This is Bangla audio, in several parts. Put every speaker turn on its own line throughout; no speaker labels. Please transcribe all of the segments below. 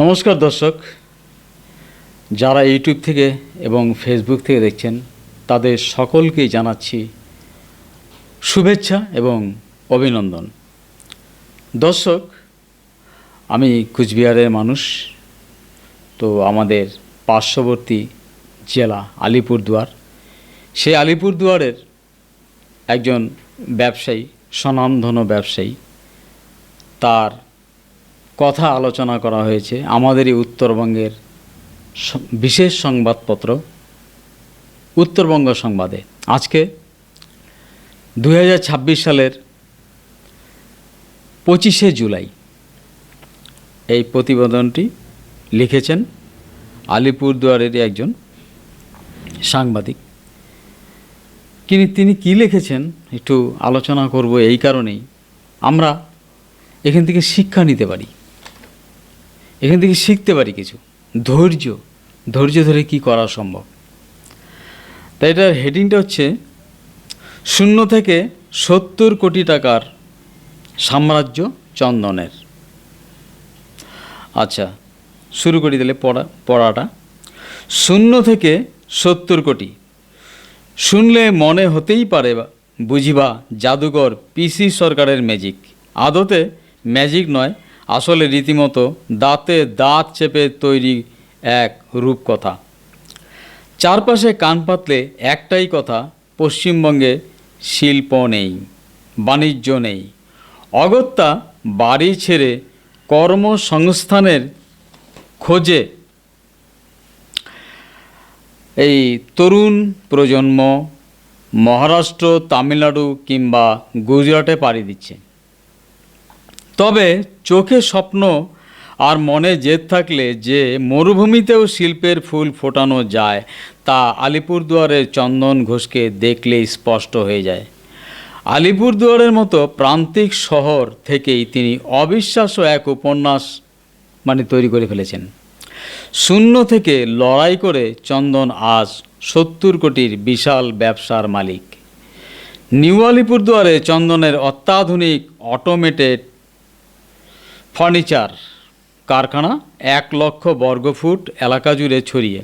নমস্কার দর্শক, যারা ইউটিউব থেকে এবং ফেসবুক থেকে দেখছেন তাদের সকলকেই জানাচ্ছি শুভেচ্ছা এবং অভিনন্দন। দর্শক, আমি কুচবিহারের মানুষ, তো আমাদের পার্শ্ববর্তী জেলা আলিপুরদুয়ার, সেই আলিপুরদুয়ারের একজন ব্যবসায়ী, স্বনামধন্য ব্যবসায়ী, তার কথা আলোচনা করা হয়েছে আমাদেরই উত্তরবঙ্গের বিশেষ সংবাদপত্র উত্তরবঙ্গ সংবাদে। আজকে 2026 সালের 25শে জুলাই এই প্রতিবেদনটি লিখেছেন আলিপুরদুয়ারেরই একজন সাংবাদিক। তিনি কি লিখেছেন একটু আলোচনা করব। এই কারণেই আমরা এখান থেকে শিক্ষা নিতে পারি, এখান থেকে শিখতে পারি কিছু। ধৈর্য ধরে কি করা সম্ভব। তাই এটার হেডিংটা হচ্ছে 0 থেকে 70 কোটি টাকার সাম্রাজ্য চন্দনের। আচ্ছা, শুরু করি তাহলে পড়াটা। 0 থেকে 70 কোটি শুনলে মনে হতেই পারে বুঝিবা জাদুকর পিসি সরকারের ম্যাজিক। আদতে ম্যাজিক নয়, আসলে রীতিমতো দাঁতে দাঁত চেপে তৈরি এক রূপকথা। চারপাশে কান পাতলে একটাই কথা, পশ্চিমবঙ্গে শিল্প নেই, বাণিজ্য নেই। অগত্যা বাড়ি ছেড়ে কর্মসংস্থানের খোঁজে এই তরুণ প্রজন্ম মহারাষ্ট্র, তামিলনাড়ু কিংবা গুজরাটে পাড়ি দিচ্ছে। তবে চোখে স্বপ্ন আর মনে জেদ থাকলে যে মরুভূমিতেও শিল্পের ফুল ফোটানো যায় তা আলিপুরদুয়ারের চন্দন ঘোষকে দেখলেই স্পষ্ট হয়ে যায়। আলিপুরদুয়ারের মতো প্রান্তিক শহর থেকেই তিনি অবিশ্বাস্য এক উপন্যাস তৈরি করে ফেলেছেন। 0 থেকে লড়াই করে চন্দন আজ 70 কোটির বিশাল ব্যবসার মালিক। নিউ আলিপুরদুয়ারে চন্দনের অত্যাধুনিক অটোমেটেড ফার্নিচার কারখানা 1 লক্ষ বর্গফুট এলাকা জুড়ে ছড়িয়ে।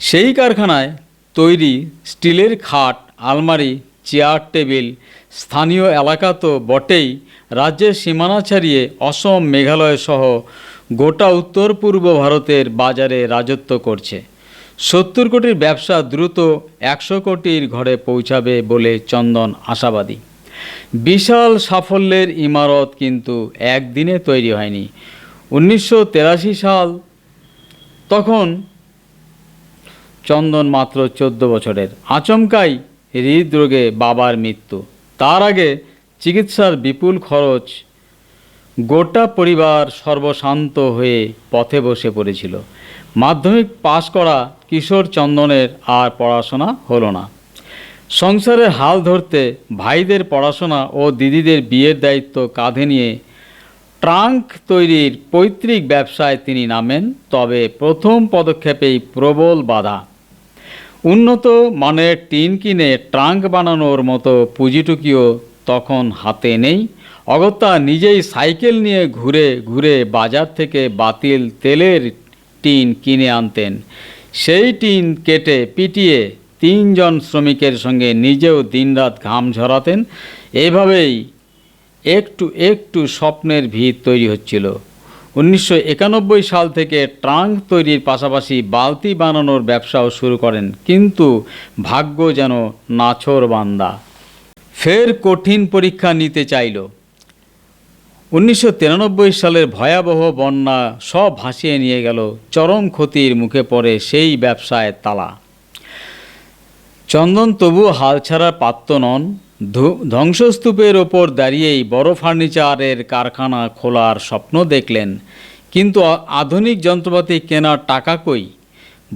সেই কারখানায় তৈরি স্টিলের খাট, আলমারি, চেয়ার, টেবিল স্থানীয় এলাকা তো বটেই, রাজ্যের সীমানা ছাড়িয়ে অসম, মেঘালয় সহ গোটা উত্তর পূর্ব ভারতের বাজারে রাজত্ব করছে। 70 কোটির ব্যবসা দ্রুত 100 কোটির ঘরে পৌঁছাবে বলে চন্দন আশাবাদী। বিশাল সাফল্যের ইমারত কিন্তু একদিনে তৈরি হয়নি। 1983 সাল, তখন চন্দন মাত্র 14 বছরের। আচমকাই হৃদরোগে বাবার মৃত্যু। তার আগে চিকিৎসার বিপুল খরচ, গোটা পরিবার সর্বশান্ত হয়ে পথে বসে পড়েছিল। মাধ্যমিক পাশ করা কিশোর চন্দনের আর পড়াশোনা হলো না। সংসারের হাল ধরতে ভাইদের পড়াশোনা ও দিদিদের বিয়ের দায়িত্ব কাঁধে নিয়ে ট্রাঙ্ক তৈরির পৈতৃক ব্যবসায় তিনি নামেন। তবে প্রথম পদক্ষেপেই প্রবল বাধা। উন্নত মানের টিন কিনে ট্রাঙ্ক বানানোর মতো পুঁজিটুকিও তখন হাতে নেই। অগত্যা নিজেই সাইকেল নিয়ে ঘুরে ঘুরে বাজার থেকে বাতিল তেলের টিন কিনে আনতেন। সেই টিন কেটে পিটিয়ে 3 জন শ্রমিকের সঙ্গে নিজেও দিনরাত ঘাম ঝরাতেন। এভাবেই একটু একটু স্বপ্নের ভিত তৈরি হচ্ছিল। 1991 সাল থেকে ট্রাঙ্ক তৈরির পাশাপাশি বালতি বানানোর ব্যবসাও শুরু করেন। কিন্তু ভাগ্য যেন নাছোড়বান্দা, ফের কঠিন পরীক্ষা নিতে চাইল। 1993 সালের ভয়াবহ বন্যা সব ভাসিয়ে নিয়ে গেল। চরম ক্ষতির মুখে পড়ে সেই ব্যবসায় তালা। চন্দন তবুও হাল ছাড়ার পাত্র নন। ধ্বংসস্তূপের ওপর দাঁড়িয়েই বড় ফার্নিচারের কারখানা খোলার স্বপ্ন দেখলেন। কিন্তু আধুনিক যন্ত্রপাতি কেনার টাকা কই?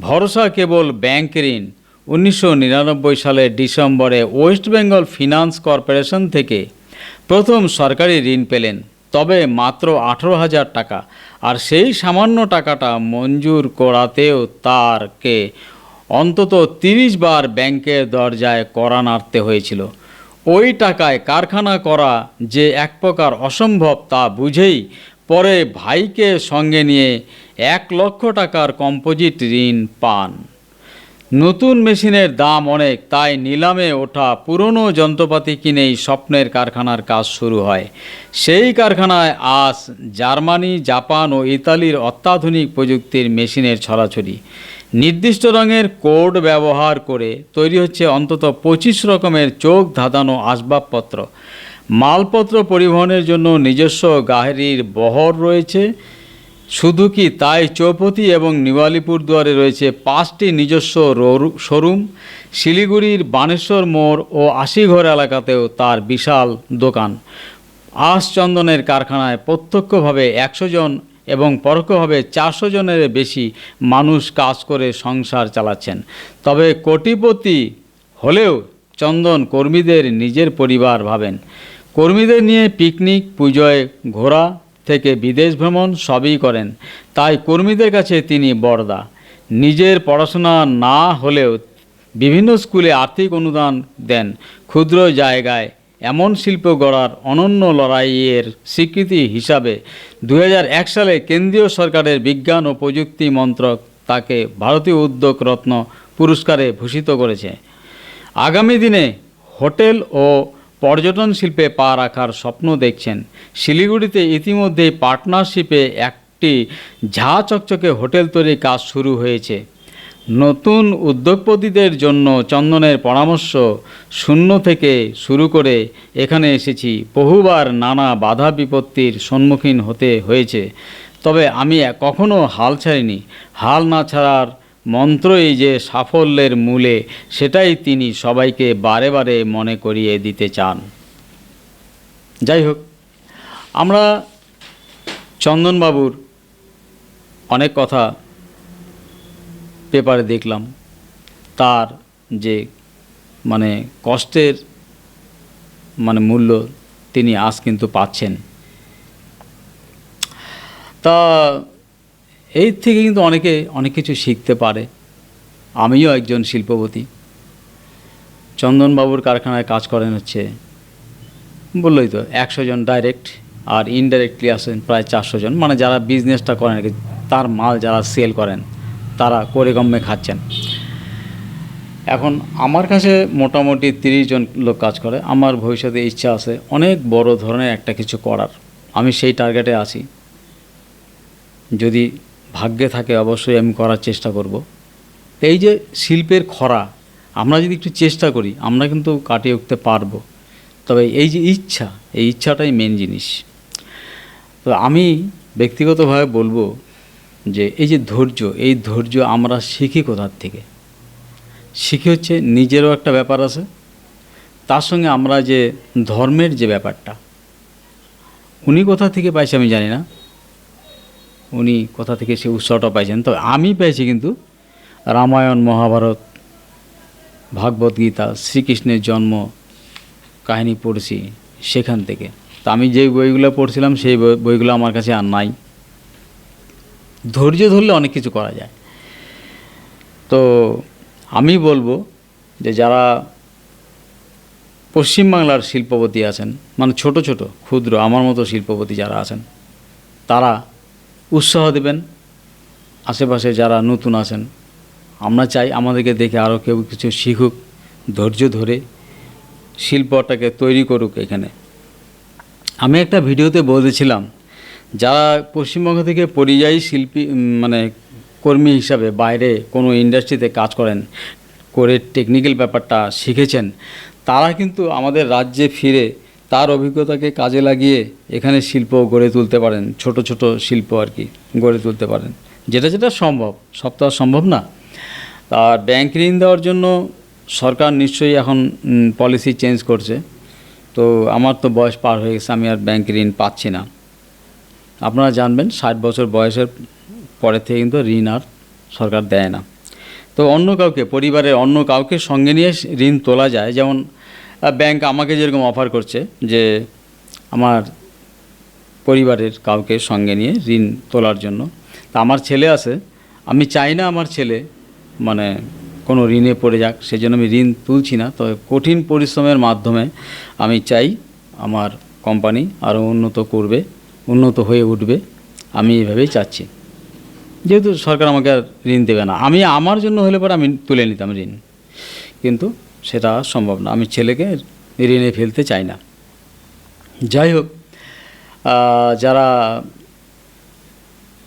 ভরসা কেবল ব্যাংক ঋণ। 1999 সালের ডিসেম্বরে ওয়েস্ট বেঙ্গল ফিনান্স কর্পোরেশন থেকে প্রথম সরকারি ঋণ পেলেন, তবে মাত্র 18,000 টাকা। আর সেই সামান্য টাকাটা মঞ্জুর করাতেও তারকে অন্তত 30 বার ব্যাংকের দরজায় কড়া নাড়তে হয়েছিল। ওই টাকায় কারখানা করা যে এক প্রকার অসম্ভব তা বুঝেই পরে ভাইকে সঙ্গে নিয়ে 1,00,000 টাকার কম্পোজিট ঋণ পান। নতুন মেশিনের দাম অনেক, তাই নিলামে ওঠা পুরনো যন্ত্রপাতি কিনেই স্বপ্নের কারখানার কাজ শুরু হয়। সেই কারখানায় আজ জার্মানি, জাপান ও ইতালির অত্যাধুনিক প্রযুক্তির মেশিনের ছড়াছড়ি। নির্দিষ্ট রঙের কোড ব্যবহার করে তৈরি হচ্ছে অন্তত 25 রকমের চোখ ধাঁধানো আসবাবপত্র। মালপত্র পরিবহনের জন্য নিজস্ব গাড়ির বহর রয়েছে। শুধু কি তাই, চৌপতি এবং নিউ দুয়ারে রয়েছে 5টি নিজস্ব শোরুম। শিলিগুড়ির বানেশ্বর মোড় ও আশিঘর এলাকাতেও তার বিশাল দোকান। আঁশ চন্দনের কারখানায় প্রত্যক্ষভাবে 100 জন এবং পরোক্ষভাবে 400 জনের বেশি মানুষ কাজ করে সংসার চালাচ্ছেন। তবে কোটিপতি হলেও চন্দন কর্মীদের নিজের পরিবার ভাবেন। কর্মীদের নিয়ে পিকনিক, পুজোয় ঘোরা থেকে বিদেশ ভ্রমণ সবই করেন। তাই কর্মীদের কাছে তিনি বরদা। নিজের পড়াশোনা না হলেও বিভিন্ন স্কুলে আর্থিক অনুদান দেন। ক্ষুদ্র জায়গায় এমন শিল্প গড়ার অনন্য লড়াইয়ের স্বীকৃতি হিসাবে 2001 সালে কেন্দ্রীয় সরকারের বিজ্ঞান ও প্রযুক্তি মন্ত্রক তাকে ভারতীয় উদ্যোগ রত্ন পুরস্কারে ভূষিত করেছে। আগামী দিনে হোটেল ও পর্যটন শিল্পে পা রাখার স্বপ্ন দেখছেন। শিলিগুড়িতে ইতিমধ্যেই পার্টনারশিপে একটি ঝা চকচকে হোটেল তৈরির কাজ শুরু হয়েছে। নতুন উদ্যোগপতিদের জন্য চন্দনের পরামর্শ, শূন্য থেকে শুরু করে এখানে এসেছি, বহুবার নানা বাধা বিপত্তির সম্মুখীন হতে হয়েছে, তবে আমি কখনো হাল ছাড়িনি। হাল না ছাড়ার মন্ত্রই যে সাফল্যের মূলে, সেটাই তিনি সবাইকে বারে বারে মনে করিয়ে দিতে চান। যাই হোক, আমরা চন্দনবাবুর অনেক কথা পেপারে দেখলাম। তার যে কষ্টের মূল্য তিনি আজ কিন্তু পাচ্ছেন। তা এই থেকে কিন্তু অনেকে অনেক কিছু শিখতে পারে। আমিও একজন শিল্পপতি। চন্দনবাবুর কারখানায় কাজ করেন হচ্ছে, বললই তো, 100 জন ডাইরেক্ট, আর ইনডাইরেক্টলি আসেন প্রায় 400 জন। যারা বিজনেসটা করেন, তার মাল যারা সেল করেন, তারা করে কমে খাচ্ছেন। এখন আমার কাছে মোটামুটি 30 জন লোক কাজ করে। আমার ভবিষ্যতে ইচ্ছা আছে অনেক বড় ধরনের একটা কিছু করার। আমি সেই টার্গেটে আছি। যদি ভাগ্যে থাকে অবশ্যই আমি করার চেষ্টা করব। এই যে শিল্পের খরা, আমরা যদি একটু চেষ্টা করি আমরা কিন্তু কাটিয়ে উঠতে পারবো। তবে এই যে ইচ্ছা, এই ইচ্ছাটাই মেন জিনিস। তো আমি ব্যক্তিগতভাবে বলবো যে এই যে ধৈর্য, এই ধৈর্য আমরা শিখি কোথার থেকে? শিখি হচ্ছে নিজেরও একটা ব্যাপার আছে, তার সঙ্গে আমরা যে ধর্মের যে ব্যাপারটা, উনি কোথা থেকে পাইছে আমি জানি না, উনি কোথা থেকে সে উৎসাহটা পাইছেন। তবে আমি পেয়েছি কিন্তু রামায়ণ, মহাভারত, ভাগবত গীতা, শ্রীকৃষ্ণের জন্ম কাহিনী পড়ছি সেখান থেকে। তা আমি যে বইগুলো পড়ছিলাম সেই বইগুলো আমার কাছে আর নাই। ধৈর্য ধরলে অনেক কিছু করা যায়। তো আমি বলবো যে যারা পশ্চিমবাংলার শিল্পপতি আছেন, ছোট ছোট ক্ষুদ্র আমার মতো শিল্পপতি যারা আছেন, তারা উৎসাহ দেবেন। আশেপাশে যারা নতুন আছেন, আমরা চাই আমাদেরকে দেখে আরও কেউ কিছু শিখুক, ধৈর্য ধরে শিল্পটাকে তৈরি করুক। এখানে আমি একটা ভিডিওতে বলেছিলাম, যারা পশ্চিমবঙ্গ থেকে পরিযায়ী শিল্পী কর্মী হিসাবে বাইরে কোনো ইন্ডাস্ট্রিতে কাজ করেন, করে টেকনিক্যাল ব্যাপারটা শিখেছেন, তারা কিন্তু আমাদের রাজ্যে ফিরে তার অভিজ্ঞতাকে কাজে লাগিয়ে এখানে শিল্প গড়ে তুলতে পারেন। ছোট ছোট শিল্প আর কি গড়ে তুলতে পারেন, যেটা সম্ভব। সব তো আর সম্ভব না। আর ব্যাংক ঋণ দেওয়ার জন্য সরকার নিশ্চয়ই এখন পলিসি চেঞ্জ করছে। তো আমার তো বয়স পার হয়ে গেছে, আমি আর ব্যাংক ঋণ পাচ্ছি না। আপনারা জানবেন 60 বছর বয়সের পরে থেকে কিন্তু ঋণ আর সরকার দেয় না। তো অন্য কাউকে, পরিবারের অন্য কাউকে সঙ্গে নিয়ে ঋণ তোলা যায়। যেমন ব্যাংক আমাকে যেরকম অফার করছে যে আমার পরিবারের কাউকে সঙ্গে নিয়ে ঋণ তোলার জন্য। তা আমার ছেলে আছে, আমি চাই না আমার ছেলে কোনো ঋণে পড়ে যাক, সেজন্য আমি ঋণ তুলছি না। তবে কঠিন পরিশ্রমের মাধ্যমে আমি চাই আমার কোম্পানি আরও উন্নত করবে, উন্নত হয়ে উঠবে, আমি এইভাবেই চাচ্ছি। যেহেতু সরকার আমাকে আর ঋণ দেবে না, আমি আমার জন্য হলে পরে আমি তুলে নিতাম ঋণ, কিন্তু সেটা সম্ভব না, আমি ছেলেকে ঋণে ফেলতে চাই না। যাই হোক, যারা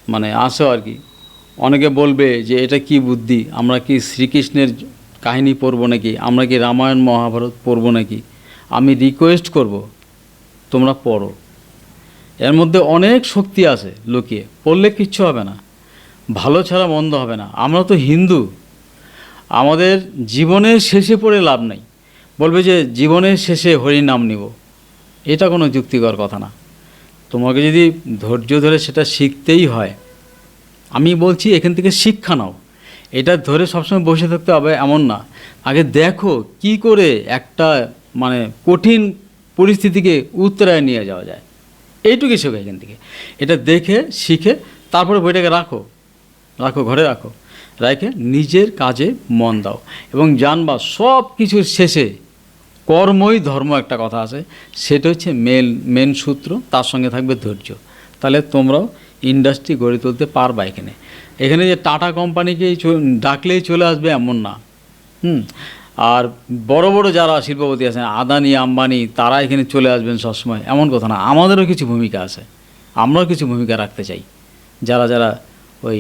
মানে আসো আর কি, অনেকে বলবে যে এটা কি বুদ্ধি, আমরা কি শ্রীকৃষ্ণের কাহিনী পড়বো নাকি, আমরা কি রামায়ণ মহাভারত পড়বো নাকি? আমি রিকোয়েস্ট করব, তোমরা পড়ো, এর মধ্যে অনেক শক্তি আছে লুকিয়ে, পড়লে কিচ্ছু হবে না, ভালো ছাড়া মন্দ হবে না। আমরা তো হিন্দু, আমাদের জীবনের শেষে পড়ে লাভ নেই। বলবে যে জীবনের শেষে হরি নাম নিব, এটা কোনো যুক্তিকর কথা না। তোমাকে যদি ধৈর্য ধরে সেটা শিখতেই হয়, আমি বলছি এখান থেকে শিক্ষা নাও, এটা ধরে সবসময় বসে থাকতে হবে এমন না। আগে দেখো কি করে একটা মানে কঠিন পরিস্থিতিকে উত্তরায় নিয়ে যাওয়া যায়, এইটুকুই শেখো এখান থেকে। এটা দেখে শিখে তারপরে বইটাকে রাখো, ঘরে রাখো, রেখে নিজের কাজে মন দাও এবং জানবা সব কিছুর শেষে কর্মই ধর্ম একটা কথা আছে, সেটা হচ্ছে মেন সূত্র, তার সঙ্গে থাকবে ধৈর্য। তাহলে তোমরাও ইন্ডাস্ট্রি গড়ে তুলতে পারবা। এখানে যে টাটা কোম্পানিকেই ডাকলেই চলে আসবে এমন না। আর বড় বড় যারা শিল্পপতি আছেন, আদানি আম্বানি, তারা এখানে চলে আসবেন সবসময় এমন কথা না। আমাদেরও কিছু ভূমিকা আছে, আমরাও কিছু ভূমিকা রাখতে চাই, যারা ওই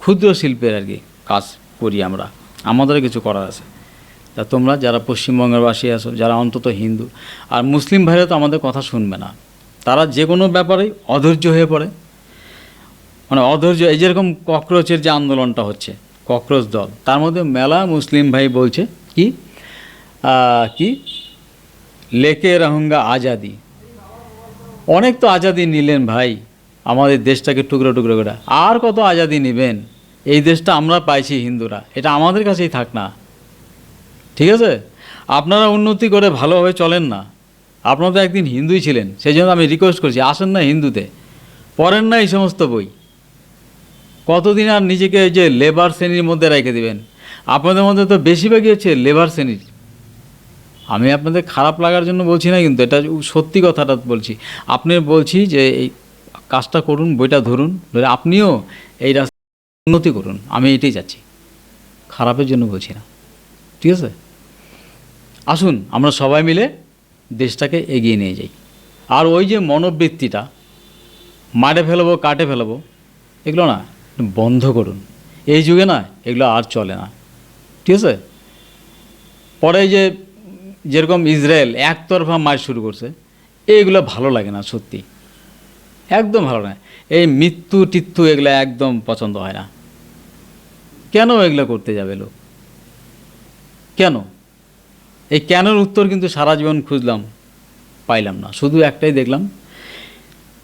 ক্ষুদ্র শিল্পের আর কি কাজ করি আমরা, আমাদেরও কিছু করার আছে। তা তোমরা যারা পশ্চিমবঙ্গের বাসী আছো, যারা অন্তত হিন্দু, আর মুসলিম ভাইরা তো আমাদের কথা শুনবে না, তারা যে কোনো ব্যাপারেই অধৈর্য হয়ে পড়ে, মানে অধৈর্য। এই যেরকম ককরোচের যে আন্দোলনটা হচ্ছে, ককরোচ দল, তার মধ্যে মেলা মুসলিম ভাই বলছে কি কি লেকে রহুঙ্গা আজাদি। অনেক তো আজাদি নিলেন ভাই, আমাদের দেশটাকে টুকরো টুকরো করে, আর কত আজাদি নেবেন? এই দেশটা আমরা পাইছি হিন্দুরা, এটা আমাদের কাছেই থাক না, ঠিক আছে? আপনারা উন্নতি করে ভালোভাবে চলেন না, আপনারা তো একদিন হিন্দুই ছিলেন, সেই জন্য আমি রিকোয়েস্ট করছি আসেন না হিন্দুতে, পড়েন না এই সমস্ত বই। কতদিন আর নিজেকে যে লেবার শ্রেণীর মধ্যে রেখে দিবেন? আপনাদের মধ্যে তো বেশিরভাগই হচ্ছে লেবার শ্রেণীর। আমি আপনাদের খারাপ লাগার জন্য বলছি না, কিন্তু এটা সত্যি কথাটা বলছি। আপনি বলছি যে এই কাজটা করুন, বইটা ধরুন, ধরে আপনিও এই রাস্তা উন্নতি করুন, আমি এটাই চাচ্ছি, খারাপের জন্য বলছি না, ঠিক আছে? আসুন আমরা সবাই মিলে দেশটাকে এগিয়ে নিয়ে যাই। আর ওই যে মনোবৃত্তিটা মারে ফেলবো, কাটে ফেলবো, এগুলো না বন্ধ করুন। এই যুগে না এগুলো আর চলে না, ঠিক আছে? পরে যে যেরকম ইসরায়েল একতরফা মার শুরু করছে, এইগুলো ভালো লাগে না, সত্যি একদম ভালো না। এই মৃত্যু টিত্যু এগুলো একদম পছন্দ হয় না। কেন এগুলো করতে যাবে লোক? কেন? এই কেনর উত্তর কিন্তু সারা জীবন খুঁজলাম, পাইলাম না। শুধু একটাই দেখলাম,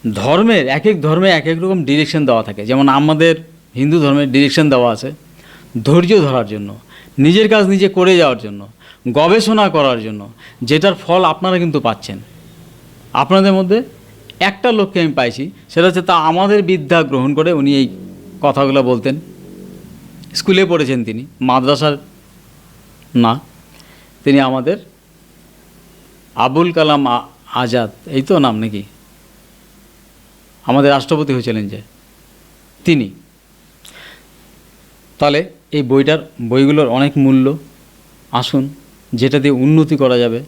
ধর্মের এক এক ধর্মে এক এক রকম ডিরেকশন দেওয়া থাকে। যেমন আমাদের হিন্দু ধর্মের ডিরেকশন দেওয়া আছে ধৈর্য ধরার জন্য, নিজের কাজ নিজে করে যাওয়ার জন্য, গবেষণা করার জন্য, যেটার ফল আপনারা কিন্তু পাচ্ছেন। আপনাদের মধ্যে একটা লোককে আমি পাইছি, সেটা হচ্ছে তা আমাদের বিদ্যা গ্রহণ করে উনি এই কথাগুলো বলতেন। স্কুলে পড়েছেন তিনি, মাদ্রাসার না, তিনি আমাদের আবুল কালাম আজাদ, এই তো নাম নাকি, আমাদের রাষ্ট্রপতি হয়েছিলেন যে তিনি। তাহলে এই বইগুলোর অনেক মূল্য। আসুন, যেটা দিয়ে উন্নতি করা যাবে,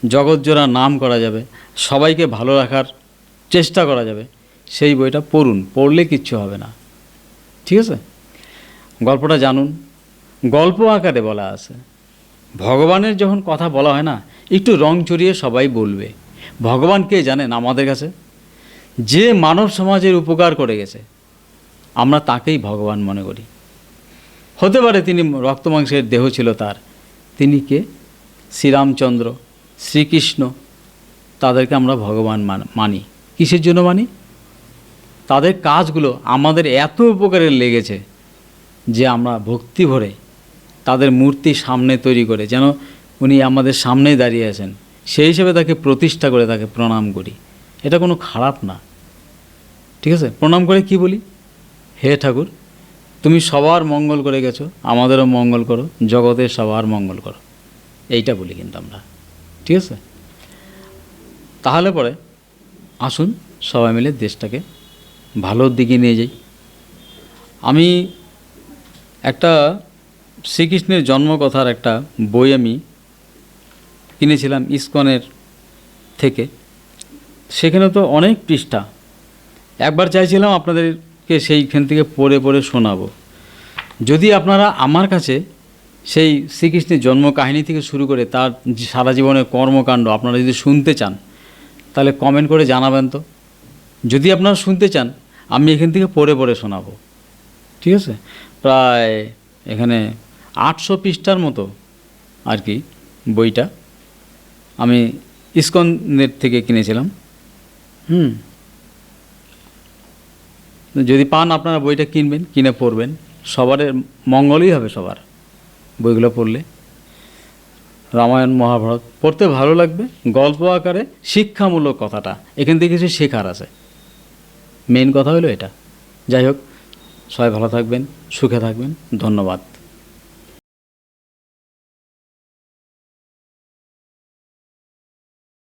জগৎজোড়া নাম করা যাবে, সবাইকে ভালো রাখার চেষ্টা করা যাবে, সেই বইটা পড়ুন। পড়লে কিচ্ছু হবে না, ঠিক আছে? গল্পটা জানুন, গল্প আকারে বলা আছে। ভগবানের যখন কথা বলা হয় না, একটু রং চড়িয়ে সবাই বলবে। ভগবান কে জানেন? আমাদের কাছে যে মানব সমাজের উপকার করে গেছে, আমরা তাকেই ভগবান মনে করি। হতে পারে তিনি রক্ত মাংসের দেহ ছিল তার, তিনি কে? শ্রীরামচন্দ্র, শ্রীকৃষ্ণ, তাদেরকে আমরা ভগবান মানি। কিসের জন্য মানি? তাদের কাজগুলো আমাদের এত উপকারে লেগেছে যে আমরা ভক্তি ভরে তাদের মূর্তি সামনে তৈরি করে, যেন উনি আমাদের সামনেই দাঁড়িয়ে আছেন, সেই হিসেবে তাকে প্রতিষ্ঠা করে তাকে প্রণাম করি। এটা কোনো খারাপ না, ঠিক আছে? প্রণাম করে কি বলি? হে ঠাকুর, তুমি সবার মঙ্গল করে গেছো, আমাদেরও মঙ্গল করো, জগতের সবার মঙ্গল করো, এইটা বলি কিন্তু আমরা, ঠিক আছে? তাহলে পরে আসুন সবাই মিলে দেশটাকে ভালোর দিকে নিয়ে যাই। আমি একটা শ্রীকৃষ্ণের জন্মকথার একটা বই আমি কিনেছিলাম ইসকনের থেকে। সেখানে তো অনেক পৃষ্ঠা, একবার চাইছিলাম আপনাদেরকে সেইখান থেকে পড়ে পড়ে শোনাবো। যদি আপনারা আমার কাছে সেই শ্রীকৃষ্ণের জন্ম কাহিনী থেকে শুরু করে তার সারা জীবনের কর্মকাণ্ড আপনারা যদি শুনতে চান, তাহলে কমেন্ট করে জানাবেন তো। যদি আপনারা শুনতে চান, আমি এখান থেকে পড়ে পড়ে শোনাবো, ঠিক আছে? প্রায় এখানে 800 পৃষ্ঠার মতো আর কি বইটা। আমি ইসকনের থেকে কিনেছিলাম। যদি পান আপনারা বইটা কিনবেন, কিনে পড়বেন, সবার মঙ্গলই হবে সবার বইগুলো পড়লে। রামায়ণ মহাভারত পড়তে ভালো লাগবে, গল্প আকারে শিক্ষামূলক কথাটা এখান থেকে কিছু শেখার আছে। মেন কথা হলো এটা। যাই হোক, সবাই ভালো থাকবেন, সুখে থাকবেন। ধন্যবাদ।